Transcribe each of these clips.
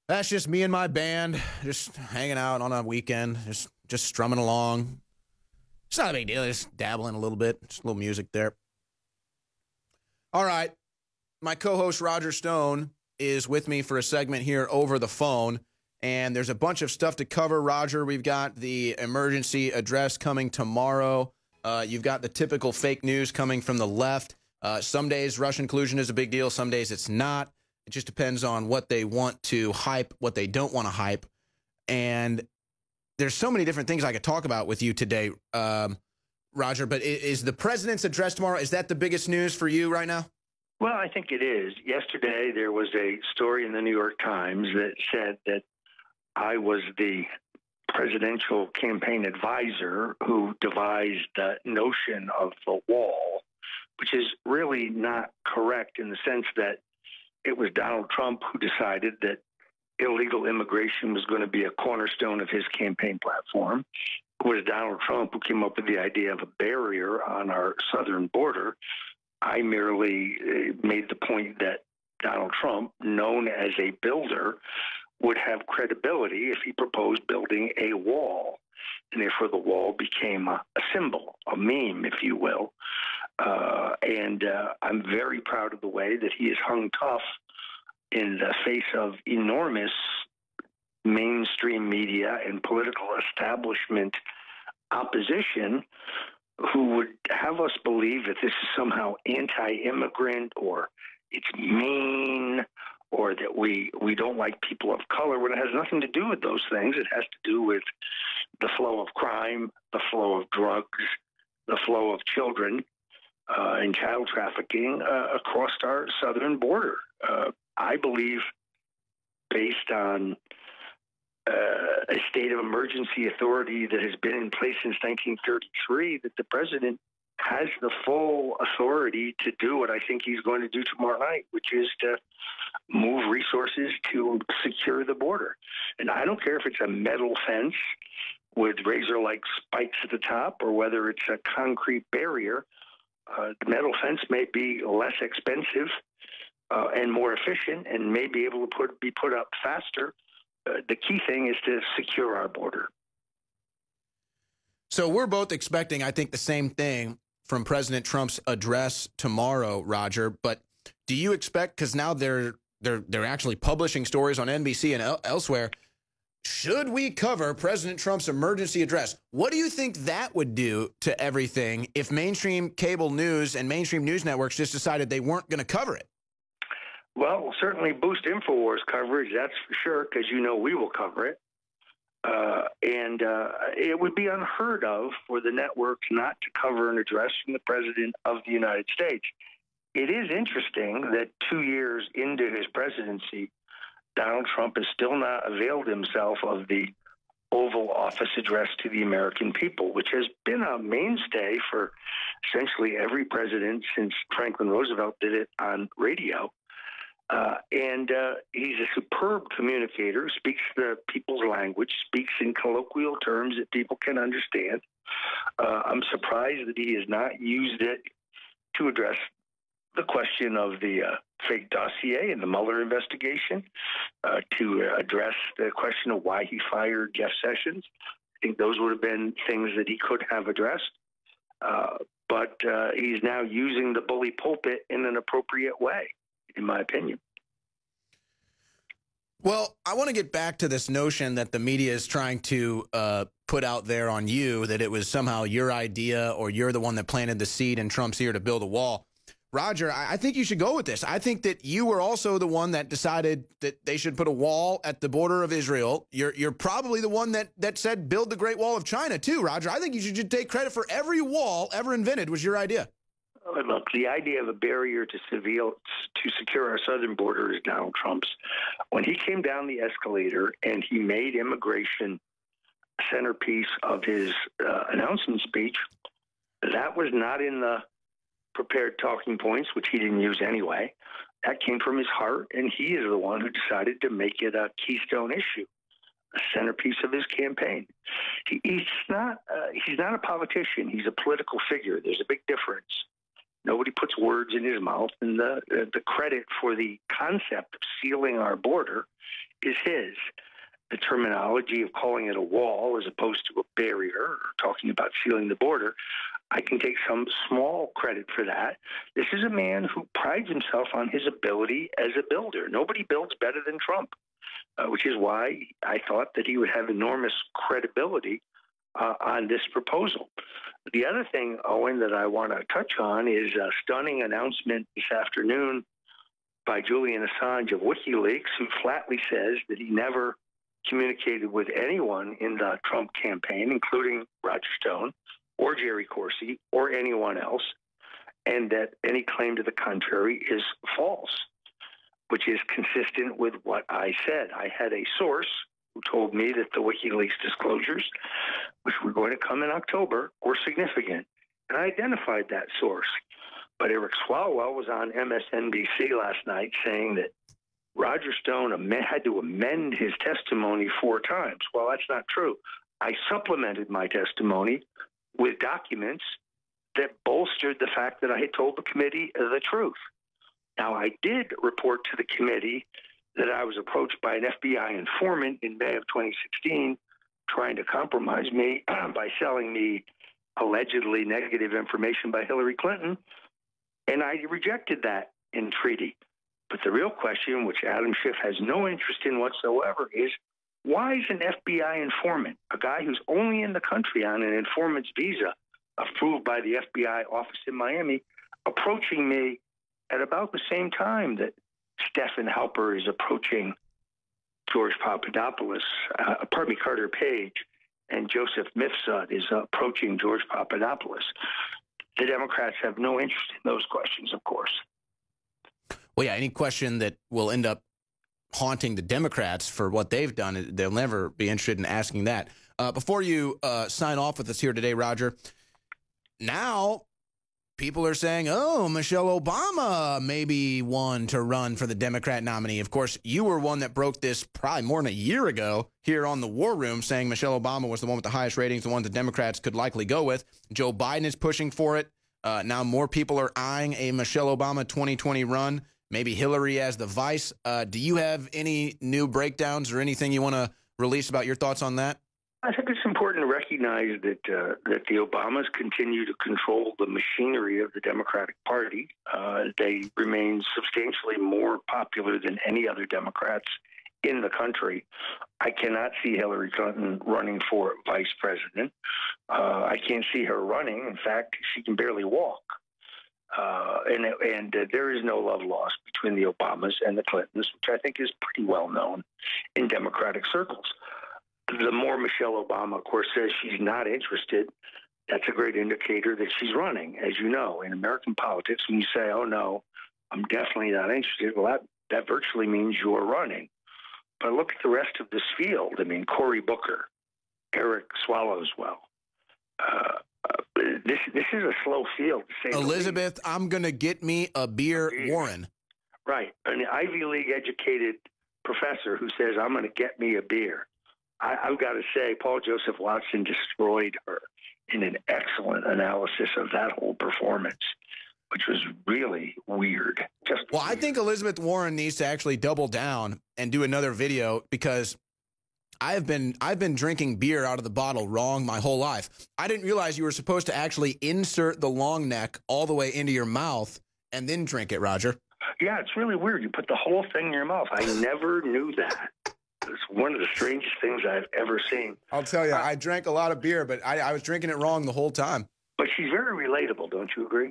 That's just me and my band, just hanging out on a weekend, just strumming along. It's not a big deal, just dabbling a little bit, just a little music there. All right, my co-host Roger Stone is with me for a segment here over the phone, and there's a bunch of stuff to cover, Roger. We've got the emergency address coming tomorrow. You've got the typical fake news coming from the left. Some days Russian collusion is a big deal, some days it's not. It just depends on what they want to hype, what they don't want to hype. And there's so many different things I could talk about with you today, Roger, but is the president's address tomorrow, is that the biggest news for you right now? Well, I think it is. Yesterday, there was a story in the New York Times that said that I was the presidential campaign advisor who devised the notion of the wall, which is really not correct in the sense that it was Donald Trump who decided that illegal immigration was going to be a cornerstone of his campaign platform. It was Donald Trump who came up with the idea of a barrier on our southern border. I merely made the point that Donald Trump, known as a builder, would have credibility if he proposed building a wall. And therefore the wall became a symbol, a meme, if you will. And I'm very proud of the way that he has hung tough in the face of enormous mainstream media and political establishment opposition who would have us believe that this is somehow anti-immigrant or it's mean or that we don't like people of color, when it has nothing to do with those things. It has to do with the flow of crime, the flow of drugs, the flow of children, and child trafficking across our southern border. I believe, based on a state of emergency authority that has been in place since 1933, that the president has the full authority to do what I think he's going to do tomorrow night, which is to move resources to secure the border. And I don't care if it's a metal fence with razor-like spikes at the top or whether it's a concrete barrier. The metal fence may be less expensive and more efficient and may be able to be put up faster. The key thing is to secure our border. So we're both expecting, I think, the same thing from President Trump's address tomorrow, Roger. But do you expect, because now they're actually publishing stories on NBC and elsewhere, should we cover President Trump's emergency address? What do you think that would do to everything if mainstream cable news and mainstream news networks just decided they weren't going to cover it? Well, certainly boost InfoWars coverage, that's for sure, because we will cover it. And it would be unheard of for the networks not to cover an address from the President of the United States. It is interesting that 2 years into his presidency, Donald Trump has still not availed himself of the Oval Office address to the American people, which has been a mainstay for essentially every president since Franklin Roosevelt did it on radio. And he's a superb communicator, speaks the people's language, speaks in colloquial terms that people can understand. I'm surprised that he has not used it to address the question of the fake dossier and the Mueller investigation, to address the question of why he fired Jeff Sessions. I think those would have been things that he could have addressed. But he's now using the bully pulpit in an appropriate way, in my opinion. Well, I want to get back to this notion that the media is trying to put out there on you, that it was somehow your idea or you're the one that planted the seed in Trump's ear to build a wall. Roger, I think you should go with this. I think that you were also the one that decided that they should put a wall at the border of Israel. You're probably the one that said build the Great Wall of China, too, Roger. I think you should take credit for every wall ever invented was your idea. Look, the idea of a barrier to secure our southern border is Donald Trump's. When he came down the escalator and he made immigration a centerpiece of his announcement speech, that was not in the prepared talking points, which he didn't use anyway. That came from his heart, and he is the one who decided to make it a keystone issue, a centerpiece of his campaign. He's not a politician. He's a political figure. There's a big difference. Nobody puts words in his mouth, and the credit for the concept of sealing our border is his. The terminology of calling it a wall as opposed to a barrier or talking about sealing the border, I can take some small credit for that. This is a man who prides himself on his ability as a builder. Nobody builds better than Trump, which is why I thought that he would have enormous credibility on this proposal. The other thing, Owen, that I want to touch on is a stunning announcement this afternoon by Julian Assange of WikiLeaks, who flatly says that he never communicated with anyone in the Trump campaign, including Roger Stone or Jerry Corsi or anyone else, and that any claim to the contrary is false, which is consistent with what I said. I had a source who told me that the WikiLeaks disclosures, which were going to come in October, were significant, and I identified that source. But Eric Swalwell was on MSNBC last night saying that Roger Stone had to amend his testimony 4 times. Well, that's not true. I supplemented my testimony with documents that bolstered the fact that I had told the committee the truth. Now, I did report to the committee that I was approached by an FBI informant in May of 2016 trying to compromise me by selling me allegedly negative information by Hillary Clinton, and I rejected that entreaty. But the real question, which Adam Schiff has no interest in whatsoever, is why is an FBI informant, a guy who's only in the country on an informant's visa, approved by the FBI office in Miami, approaching me at about the same time that Stephen Halper is approaching George Papadopoulos, Carter Page, and Joseph Mifsud is approaching George Papadopoulos? The Democrats have no interest in those questions, of course. Well, yeah, any question that will end up haunting the Democrats for what they've done, they'll never be interested in asking that. Before you sign off with us here today, Roger, now people are saying, oh, Michelle Obama may be one to run for the Democrat nominee. Of course, you were one that broke this probably more than a year ago here on the War Room, saying Michelle Obama was the one with the highest ratings, the one the Democrats could likely go with. Joe Biden is pushing for it. Now more people are eyeing a Michelle Obama 2020 run, maybe Hillary as the vice. Do you have any new breakdowns or anything you want to release about your thoughts on that? I think it's important to recognize that the Obamas continue to control the machinery of the Democratic Party. They remain substantially more popular than any other Democrats in the country. I cannot see Hillary Clinton running for vice president. I can't see her running. In fact, she can barely walk. And there is no love lost between the Obamas and the Clintons, which I think is pretty well known in Democratic circles. The more Michelle Obama, of course, says she's not interested, that's a great indicator that she's running. As you know, in American politics, when you say, oh, no, I'm definitely not interested, well, that virtually means you're running. But look at the rest of this field. I mean, Cory Booker, Eric Swalwell. This is a slow field, to say Elizabeth, I'm going to get me a beer, Warren. Right. An Ivy League educated professor who says, I'm going to get me a beer. I've got to say, Paul Joseph Watson destroyed her in an excellent analysis of that whole performance, which was really weird. Well, I think Elizabeth Warren needs to actually double down and do another video, because I've been drinking beer out of the bottle wrong my whole life. I didn't realize you were supposed to actually insert the long neck all the way into your mouth and then drink it, Roger. Yeah, it's really weird. You put the whole thing in your mouth. I never knew that. It's one of the strangest things I've ever seen. I'll tell you, I drank a lot of beer, but I was drinking it wrong the whole time. But she's very relatable, don't you agree?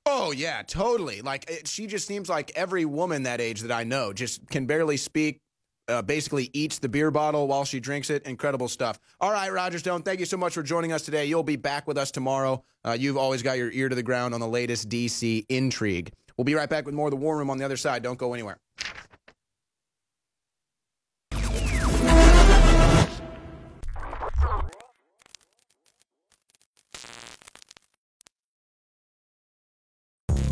Oh, yeah, totally. Like, she just seems like every woman that age that I know, just can barely speak, basically eats the beer bottle while she drinks it. Incredible stuff. All right, Roger Stone, thank you so much for joining us today. You'll be back with us tomorrow. You've always got your ear to the ground on the latest D.C. intrigue. We'll be right back with more of the War Room on the other side. Don't go anywhere.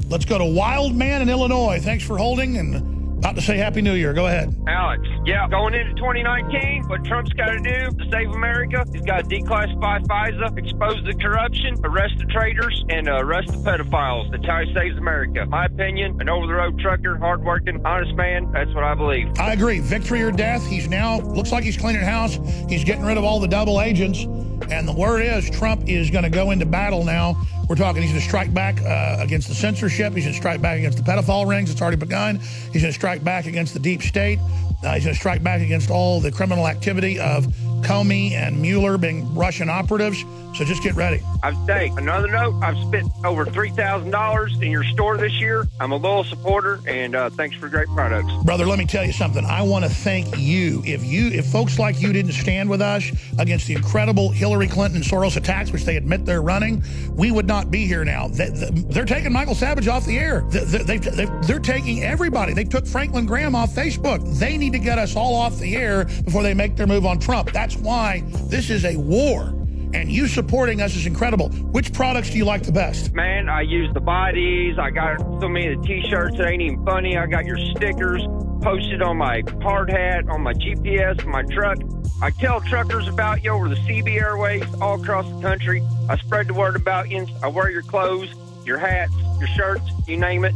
Let's go to Wild Man in Illinois. Thanks for holding, and About to say Happy New Year. Go ahead. Alex, yeah, going into 2019, what Trump's got to do to save America, he's got to declassify FISA, expose the corruption, arrest the traitors, and arrest the pedophiles. That's how he saves America. My opinion, an over-the-road trucker, hard-working, honest man, that's what I believe. I agree. Victory or death. He's now, looks like he's cleaning house. He's getting rid of all the double agents. And the word is Trump is going to go into battle now. We're talking he's going to strike back against the censorship. He's going to strike back against the pedophile rings. It's already begun. He's going to strike back against the deep state. He's going to strike back against all the criminal activity of Comey and Mueller being Russian operatives. So just get ready. Another note, I've spent over $3,000 in your store this year. I'm a loyal supporter, and thanks for great products. Brother, let me tell you something. I want to thank you. If folks like you didn't stand with us against the incredible Hillary Clinton and Soros attacks, which they admit they're running, we would not be here now. They're taking Michael Savage off the air. They're taking everybody. They took Franklin Graham off Facebook. They need to get us all off the air before they make their move on Trump. That's why this is a war. And you supporting us is incredible. Which products do you like the best? Man, I use the bodies. I got so many of the T-shirts that ain't even funny. I got your stickers posted on my hard hat, on my GPS, my truck. I tell truckers about you over the CB Airways all across the country. I spread the word about you. I wear your clothes, your hats, your shirts, you name it.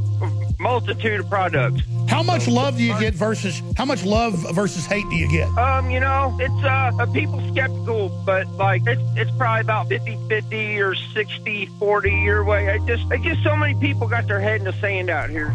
Multitude of products. How much love do you get versus hate do you get? You know, it's people skeptical, but like it's probably about 50-50 or 60-40 your way. It's just so many people got their head in the sand out here.